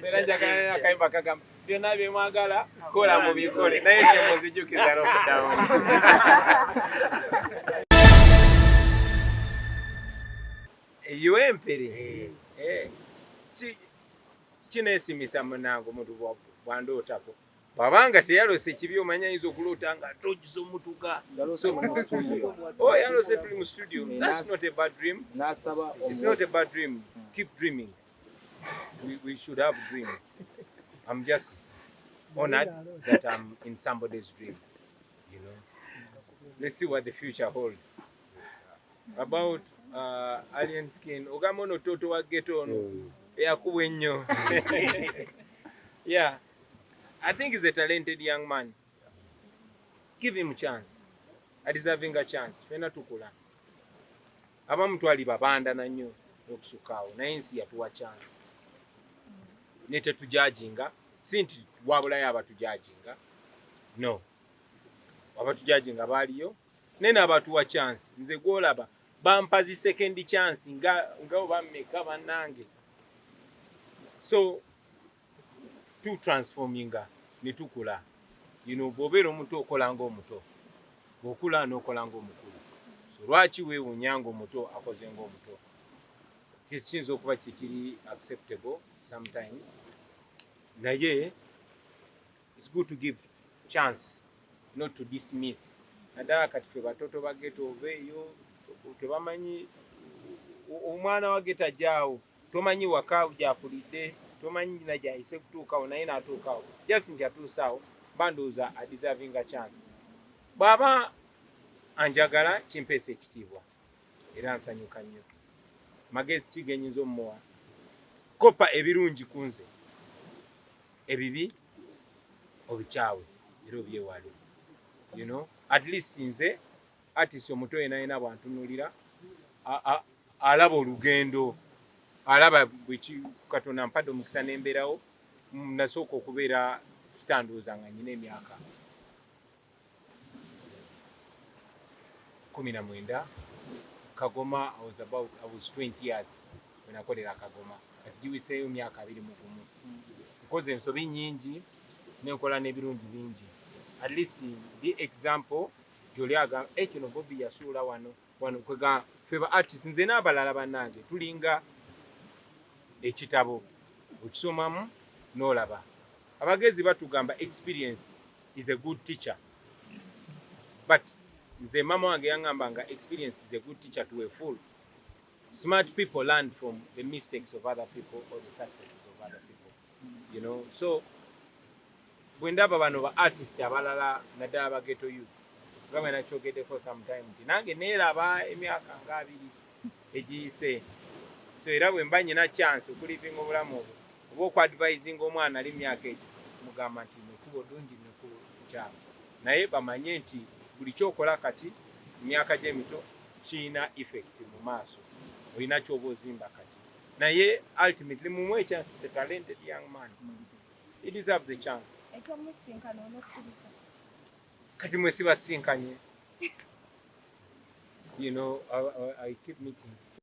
Beranja akaimba kagamba byonna bye mwagala kola mu bikole naye temuzijjukiza lockdown. Empere kineesimisa munange omuntu bwandootako bwabanga teyalose kibi omanya ayinza okuloota nga togiza omutuka yalose tuli mu studio. That's not a bad dream. It's not a bad dream. Keep dreaming. We should have dreams. I'm just honored that I'm in somebody's dream, you know. Let's see what the future holds. About alien skin, ogamono toto wa ghetto no yakubwe nnyo. Yeah, I think he's a talented young man. Give him a chance. A deserving a chance. Fena tukula. Abamu twali babanda na nnyo okusukaawo naye ensi yatuwa chance. Nete tujajinga sinti wabulayo abatujajinga. No. Abatujajinga baliyo. Nene abatuwa chance. Nze gwolaba bampazi second chance nga bameka banange. So to transforminga netukula. You know, bobero omuntu okola ng'omuto. Bokula n'okola ng'omukulu. So lwaki weewuunya ng'omuto akoze ng'omuto? Kiyinza okuba kikiri acceptable sometimes. Naye it's good to give chance, not to dismiss. Naddala kati ffe batoto ba ghetto obeeyo tebamanyi omwana wa ghetto ajaawo tomanyi waka gyakulidde tomanyi na gyayise kutuukawo naye n'atuukawo just nti atuusaawo bandooza a deserving a chance. Bw'aba anjagala kimpeesa ekitiibwa era nsanyuka nnyo. Magezi kigenyinza omuwa kopa ebirungi ku nze ebibi obikyawe era obyewale. You know, at least nze artist omuto yena bwantunulira alaba olugendo alaba bweki Katonda mpadde omukisa n'embeerawo nasooka okubeera sitandooza nga nyina emyaka 19 Kagoma. I was 20 years when I nakolera Kagoma kati giwiseeyo myaka 21 nkoze ensobi nnyingi nenkola n'ebirungi bingi. At least the example Joliaga ekino Bobby yasuula wano kwega feba artists nze n'abalala bannange tulinga ekitabo okisomamu n'olaba. Abagezi batugamba experience is a good teacher, but nze mama wange yangamba nga experience is a good teacher to a fool. Smart people learn from the mistakes of other people or the successes of other people, you know. So bwe ndaba bano ba artists abalala naddala ba ghetto youth nga bwe nakyogeddeko sometime nti nange neeraba emyaka nga 2 egiyise. So era bwe mba nyina chance okulivinga obulamu obwo oba okuadvisinga omwana ali myaka egyo mugamba nti nekubo ddungi nekukyalo naye bamanye nti buli kyokola kati mu myaka gy'emito kiyina effect mu maaso olina kyoba ozimba kati naye ultimately mumuwe chance. Is a talented young man. He deserves a chance. Kati mwesi basinkanye. You know, I keep meeting